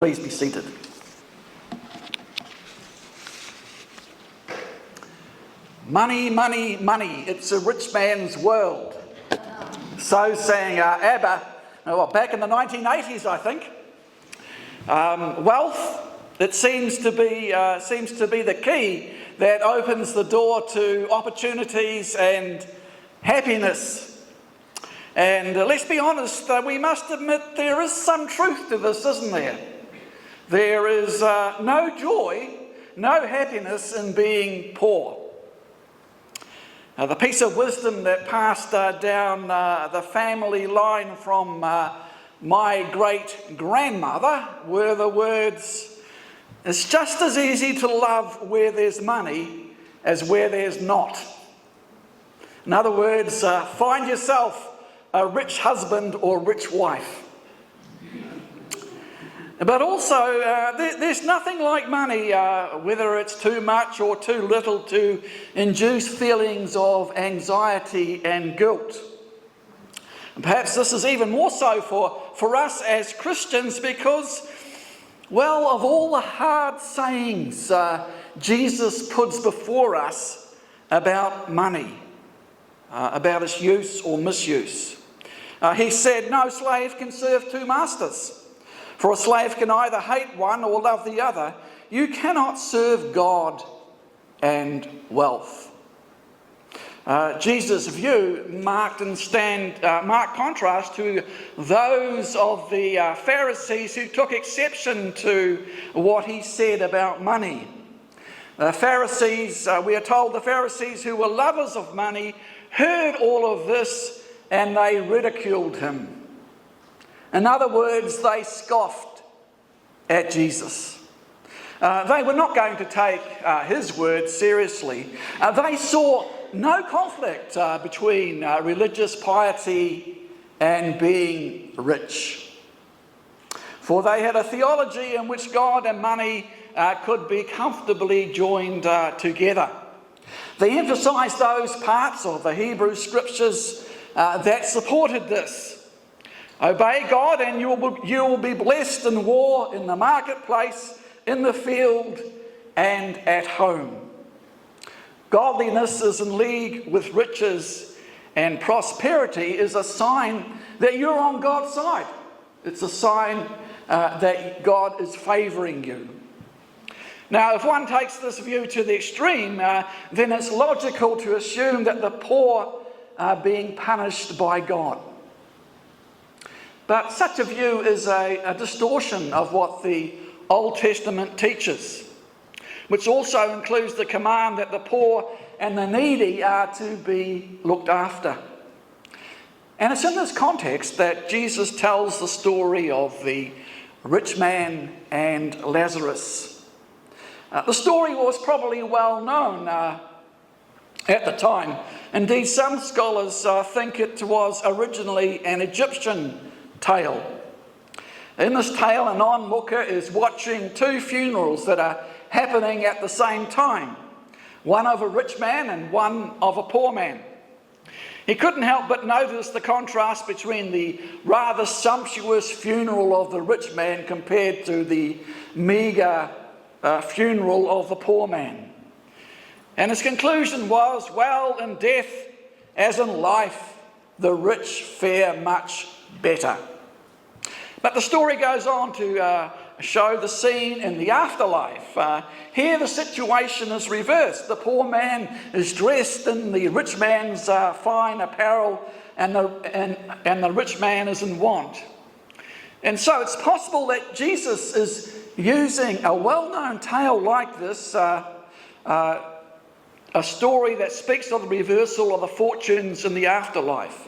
Please be seated. Money, money, money. It's a rich man's world. So sang ABBA, back in the 1980s, I think. Wealth, it seems to be the key that opens the door to opportunities and happiness. And let's be honest, we must admit there is some truth to this, isn't there? There is no joy, no happiness in being poor. The piece of wisdom that passed down the family line from my great-grandmother were the words, "It's just as easy to love where there's money as where there's not." In other words, find yourself a rich husband or rich wife. But also, there's nothing like money, whether it's too much or too little, to induce feelings of anxiety and guilt. And perhaps this is even more so for us as Christians because, well, of all the hard sayings Jesus puts before us about money, about its use or misuse. He said, "No slave can serve two masters. For a slave can either hate one or love the other. You cannot serve God and wealth." Jesus' view marked contrast to those of the Pharisees who took exception to what he said about money. The Pharisees, we are told the Pharisees who were lovers of money heard all of this and they ridiculed him. In other words, they scoffed at Jesus. They were not going to take his words seriously. They saw no conflict between religious piety and being rich. For they had a theology in which God and money could be comfortably joined together. They emphasised those parts of the Hebrew scriptures that supported this. Obey God and you will be blessed in war, in the marketplace, in the field, and at home. Godliness is in league with riches, and prosperity is a sign that you're on God's side. It's a sign that God is favouring you. Now, if one takes this view to the extreme, then it's logical to assume that the poor are being punished by God. But such a view is a distortion of what the Old Testament teaches, which also includes the command that the poor and the needy are to be looked after. And it's in this context that Jesus tells the story of the rich man and Lazarus. The story was probably well known at the time. Indeed, some scholars think it was originally an Egyptian tale. In this tale, an onlooker is watching two funerals that are happening at the same time, one of a rich man and one of a poor man. He couldn't help but notice the contrast between the rather sumptuous funeral of the rich man compared to the meagre funeral of the poor man. And his conclusion was, well, in death as in life, the rich fare much better. But the story goes on to show the scene in the afterlife. Here the situation is reversed. The poor man is dressed in the rich man's fine apparel and the rich man is in want. And so it's possible that Jesus is using a well-known tale like this, a story that speaks of the reversal of the fortunes in the afterlife.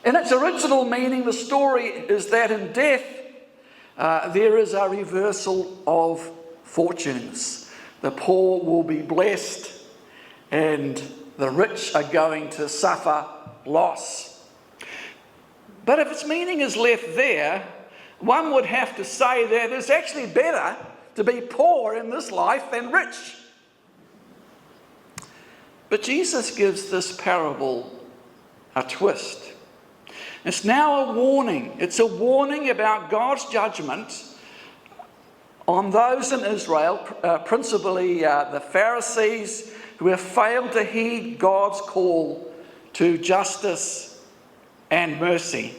In its original meaning, the story is that in death there is a reversal of fortunes. The poor will be blessed and the rich are going to suffer loss. But if its meaning is left there, one would have to say that it's actually better to be poor in this life than rich. But Jesus gives this parable a twist. It's now a warning. It's a warning about God's judgment on those in Israel, principally the Pharisees, who have failed to heed God's call to justice and mercy,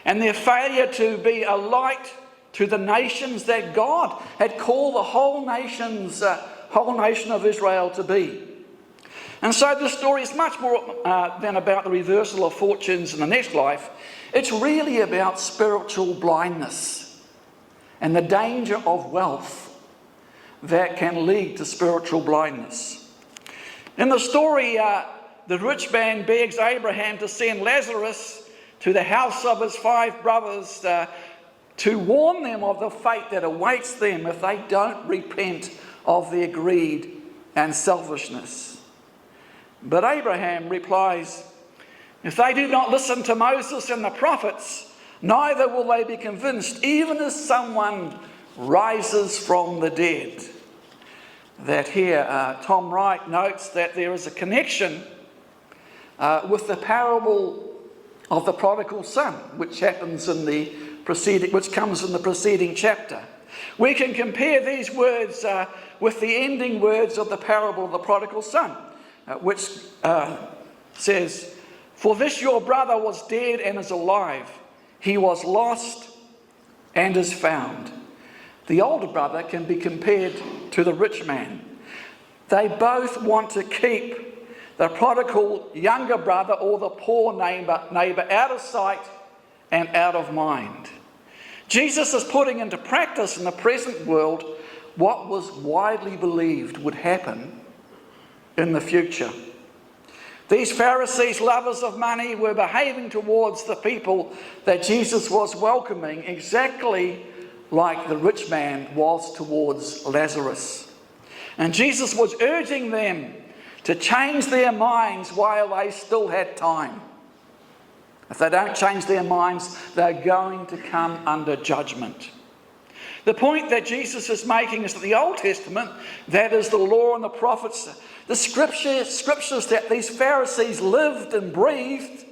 and their failure to be a light to the nations that God had called the whole nation of Israel to be. And so the story is much more than about the reversal of fortunes in the next life. It's really about spiritual blindness and the danger of wealth that can lead to spiritual blindness. In the story, the rich man begs Abraham to send Lazarus to the house of his 5 brothers to warn them of the fate that awaits them if they don't repent of their greed and selfishness. But Abraham replies, if they do not listen to Moses and the prophets, neither will they be convinced, even as someone rises from the dead. That here, Tom Wright notes that there is a connection with the parable of the prodigal son, which happens in the which comes in the preceding chapter. We can compare these words with the ending words of the parable of the prodigal son, which says, for this your brother was dead and is alive. He was lost and is found. The older brother can be compared to the rich man. They both want to keep the prodigal younger brother or the poor neighbour out of sight and out of mind. Jesus is putting into practice in the present world what was widely believed would happen in the future. These Pharisees, lovers of money, were behaving towards the people that Jesus was welcoming exactly like the rich man was towards Lazarus. And Jesus was urging them to change their minds while they still had time. If they don't change their minds, they're going to come under judgment. The point that Jesus is making is that the Old Testament, that is the law and the prophets, the scriptures that these Pharisees lived and breathed,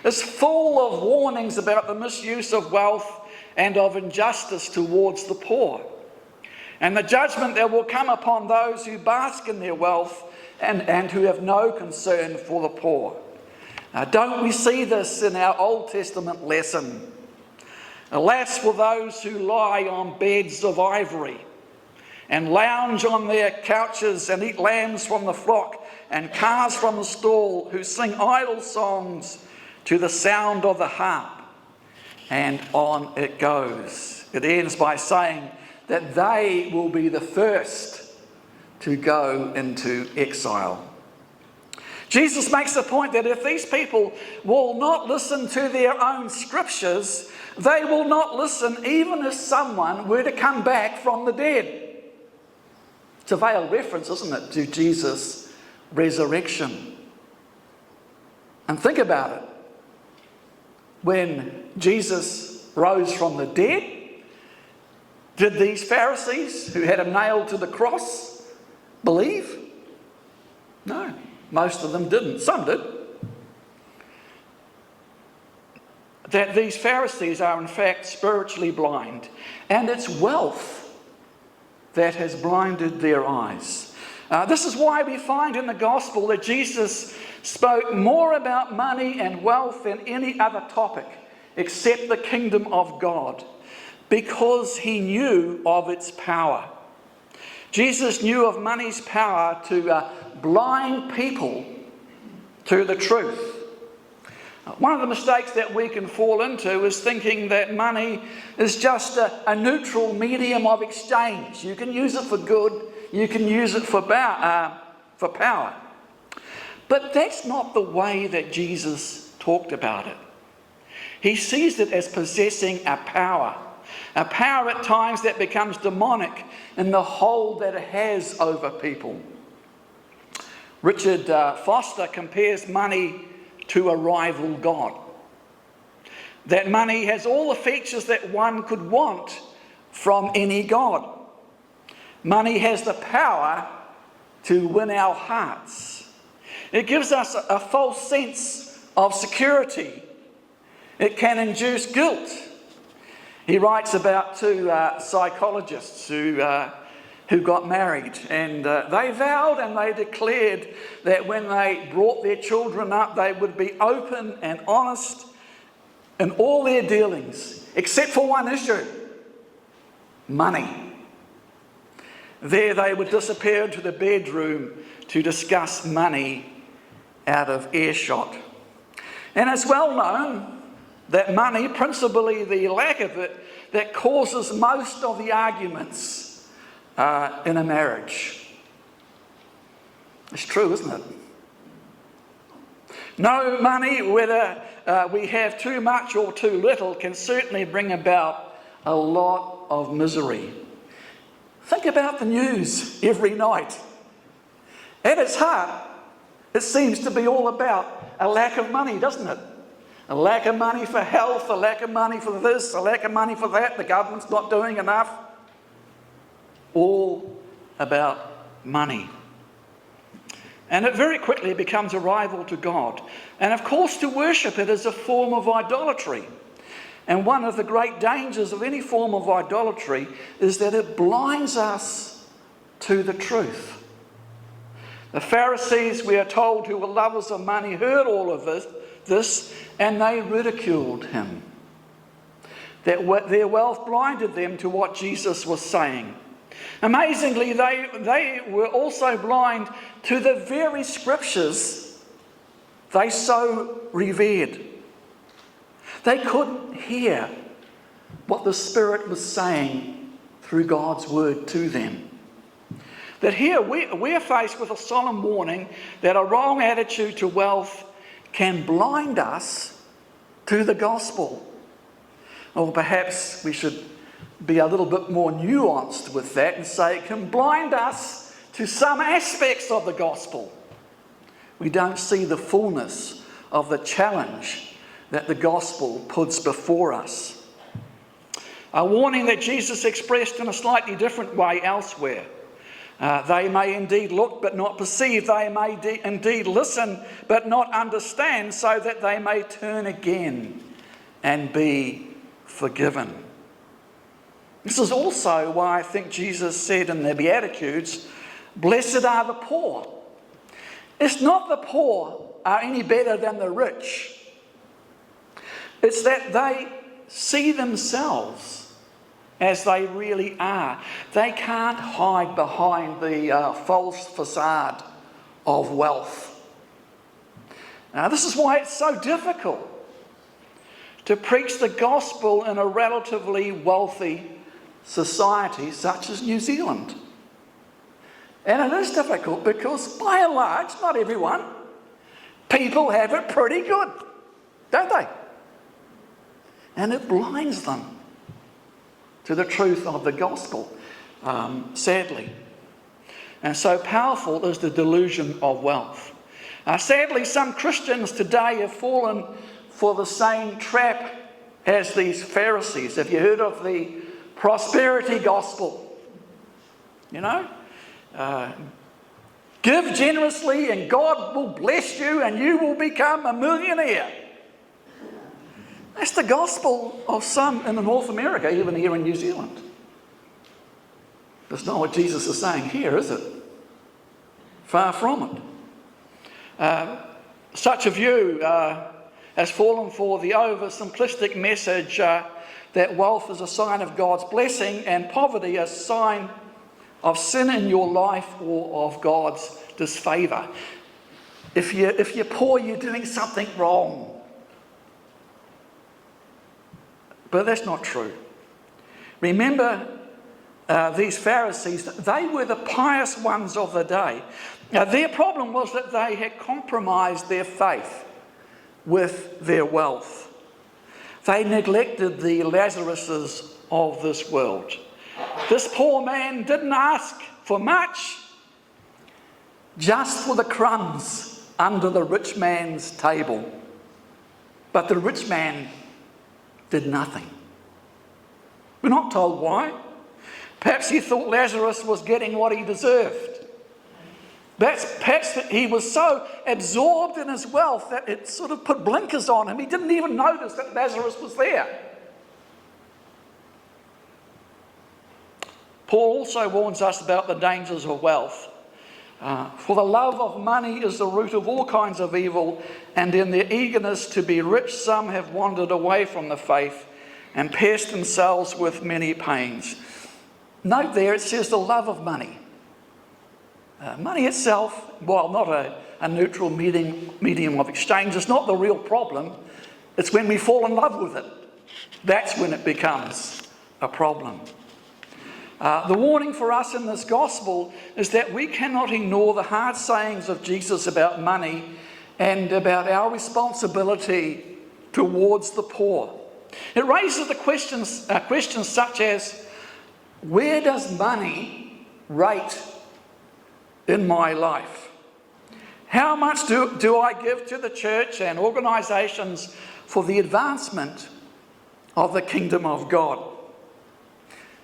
is full of warnings about the misuse of wealth and of injustice towards the poor, and the judgment that will come upon those who bask in their wealth and who have no concern for the poor. Don't we see this in our Old Testament lesson? Alas for those who lie on beds of ivory and lounge on their couches and eat lambs from the flock and calves from the stall, who sing idle songs to the sound of the harp. And on it goes. It ends by saying that they will be the first to go into exile. Jesus makes the point that if these people will not listen to their own scriptures, they will not listen even if someone were to come back from the dead. It's a veiled reference, isn't it, to Jesus' resurrection. And think about it. When Jesus rose from the dead, did these Pharisees who had him nailed to the cross believe? No. Most of them didn't. Some did. That these Pharisees are in fact spiritually blind, and it's wealth that has blinded their eyes. This is why we find in the gospel that Jesus spoke more about money and wealth than any other topic except the kingdom of God, because he knew of its power. Jesus knew of money's power to blind people to the truth. One of the mistakes that we can fall into is thinking that money is just a neutral medium of exchange. You can use it for good, you can use it for power. But that's not the way that Jesus talked about it. He sees it as possessing a power at times that becomes demonic in the hold that it has over people. Richard Foster compares money to a rival god. That money has all the features that one could want from any god. Money has the power to win our hearts. It gives us a false sense of security. It can induce guilt. He writes about two psychologists who got married, and they vowed and they declared that when they brought their children up, they would be open and honest in all their dealings, except for one issue: money. There they would disappear into the bedroom to discuss money out of earshot. And it's well known that money, principally the lack of it, that causes most of the arguments in a marriage. It's true, isn't it? No money, whether we have too much or too little, can certainly bring about a lot of misery. Think about the news every night. At its heart, it seems to be all about a lack of money, doesn't it? A lack of money for health, a lack of money for this, a lack of money for that, the government's not doing enough. All about money. And it very quickly becomes a rival to God. And of course, to worship it is a form of idolatry. And one of the great dangers of any form of idolatry is that it blinds us to the truth. The Pharisees, we are told, who were lovers of money, heard all of this, and they ridiculed him. That their wealth blinded them to what Jesus was saying. Amazingly, they were also blind to the very scriptures they so revered. They couldn't hear what the Spirit was saying through God's word to them. That here we're faced with a solemn warning that a wrong attitude to wealth can blind us to the gospel. Or perhaps we should be a little bit more nuanced with that and say it can blind us to some aspects of the gospel. We don't see the fullness of the challenge that the gospel puts before us. A warning that Jesus expressed in a slightly different way elsewhere. They may indeed look but not perceive. They may indeed listen but not understand, so that they may turn again and be forgiven. This is also why I think Jesus said in the Beatitudes, "Blessed are the poor." It's not the poor are any better than the rich. It's that they see themselves as they really are. They can't hide behind the false facade of wealth. Now, this is why it's so difficult to preach the gospel in a relatively wealthy society such as New Zealand. And it is difficult because, by and large, not everyone, people have it pretty good, don't they? And it blinds them to the truth of the gospel, sadly. And so powerful is the delusion of wealth. Sadly, some Christians today have fallen for the same trap as these Pharisees. Have you heard of the prosperity gospel? You know? Give generously and God will bless you and you will become a millionaire. That's the gospel of some in North America, even here in New Zealand. That's not what Jesus is saying here, is it? Far from it. Such a view has fallen for the oversimplistic message that wealth is a sign of God's blessing and poverty a sign of sin in your life or of God's disfavour. If you're poor, you're doing something wrong. But that's not true. Remember, these Pharisees, they were the pious ones of the day. Now, their problem was that they had compromised their faith with their wealth. They neglected the Lazaruses of this world. This poor man didn't ask for much, just for the crumbs under the rich man's table. But the rich man did nothing. We're not told why. Perhaps he thought Lazarus was getting what he deserved. Perhaps he was so absorbed in his wealth that it sort of put blinkers on him. He didn't even notice that Lazarus was there. Paul also warns us about the dangers of wealth. For the love of money is the root of all kinds of evil, and in their eagerness to be rich, some have wandered away from the faith and pierced themselves with many pains. Note there it says the love of money. Money itself, while not a neutral medium of exchange, is not the real problem. It's when we fall in love with it. That's when it becomes a problem. The warning for us in this gospel is that we cannot ignore the hard sayings of Jesus about money and about our responsibility towards the poor. It raises the questions such as, where does money rate in my life? How much do I give to the church and organisations for the advancement of the kingdom of God?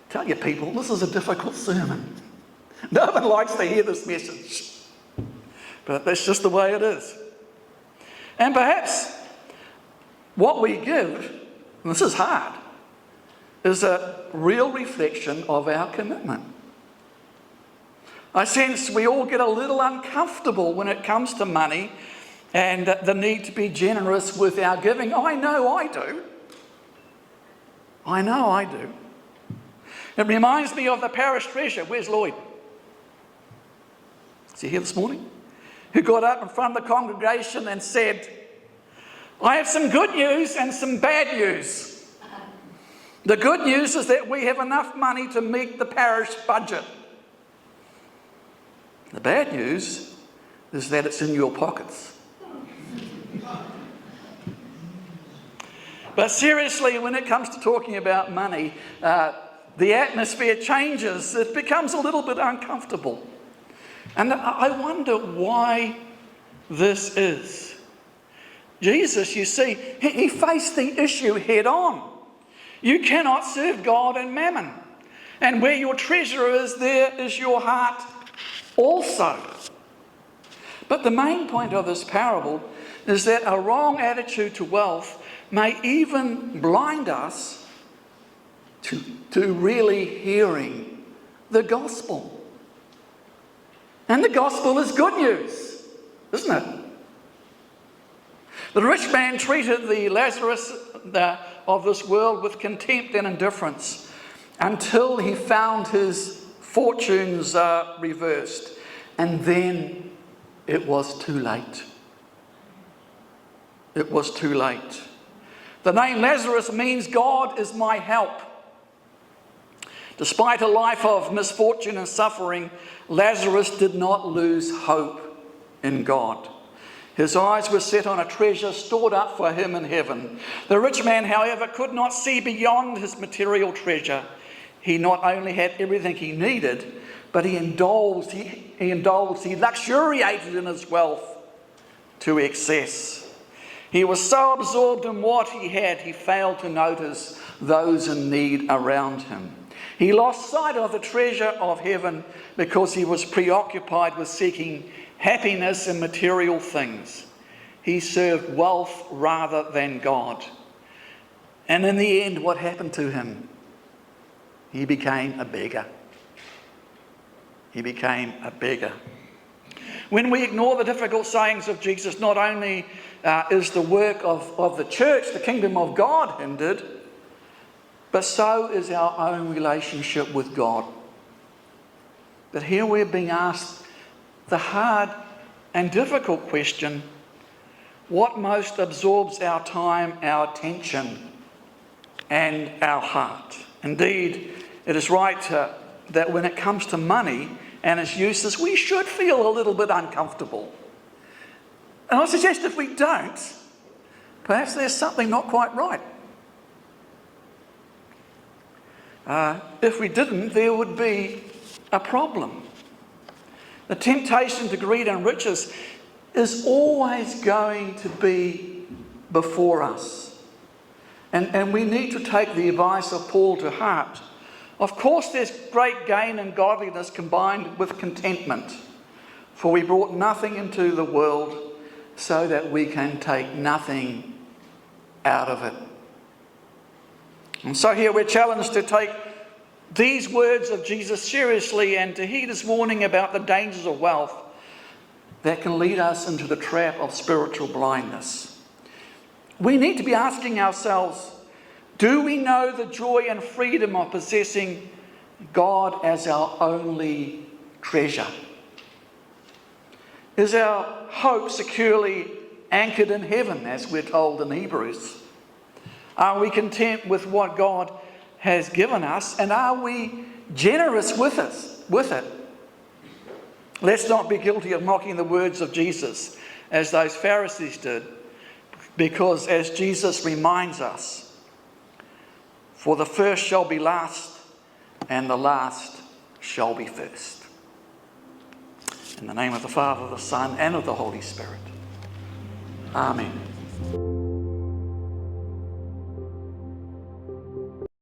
Tell you people, this is a difficult sermon. No one likes to hear this message. But that's just the way it is. And perhaps what we give, and this is hard, is a real reflection of our commitment. I sense we all get a little uncomfortable when it comes to money and the need to be generous with our giving. I know I do. I know I do. It reminds me of the parish treasurer. Where's Lloyd? Is he here this morning? Who got up in front of the congregation and said, I have some good news and some bad news. The good news is that we have enough money to meet the parish budget. The bad news is that it's in your pockets. But seriously, when it comes to talking about money, the atmosphere changes. It becomes a little bit uncomfortable. And I wonder why this is. Jesus, you see, he faced the issue head on. You cannot serve God and mammon. And where your treasure is, there is your heart also. But the main point of this parable is that a wrong attitude to wealth may even blind us to really hearing the gospel. And the gospel is good news, isn't it? The rich man treated the Lazarus of this world with contempt and indifference until he found his fortunes reversed. And then it was too late. It was too late. The name Lazarus means God is my help. Despite a life of misfortune and suffering, Lazarus did not lose hope in God. His eyes were set on a treasure stored up for him in heaven. The rich man, however, could not see beyond his material treasure. He not only had everything he needed, but he luxuriated in his wealth to excess. He was so absorbed in what he had, he failed to notice those in need around him. He lost sight of the treasure of heaven because he was preoccupied with seeking happiness in material things. He served wealth rather than God. And in the end, what happened to him? He became a beggar. He became a beggar. When we ignore the difficult sayings of Jesus, not only is the work of the church, the kingdom of God, hindered, but so is our own relationship with God. But here we're being asked the hard and difficult question, what most absorbs our time, our attention, and our heart? Indeed, it is right that when it comes to money and its uses, we should feel a little bit uncomfortable. And I suggest if we don't, perhaps there's something not quite right. If we didn't, there would be a problem. The temptation to greed and riches is always going to be before us. And we need to take the advice of Paul to heart. Of course, there's great gain in godliness combined with contentment, for we brought nothing into the world so that we can take nothing out of it. And so here we're challenged to take these words of Jesus seriously and to heed his warning about the dangers of wealth that can lead us into the trap of spiritual blindness. We need to be asking ourselves, do we know the joy and freedom of possessing God as our only treasure? Is our hope securely anchored in heaven, as we're told in Hebrews? Are we content with what God has given us, and are we generous with it? Let's not be guilty of mocking the words of Jesus as those Pharisees did, because as Jesus reminds us, for the first shall be last, and the last shall be first. In the name of the Father, the Son, and of the Holy Spirit. Amen.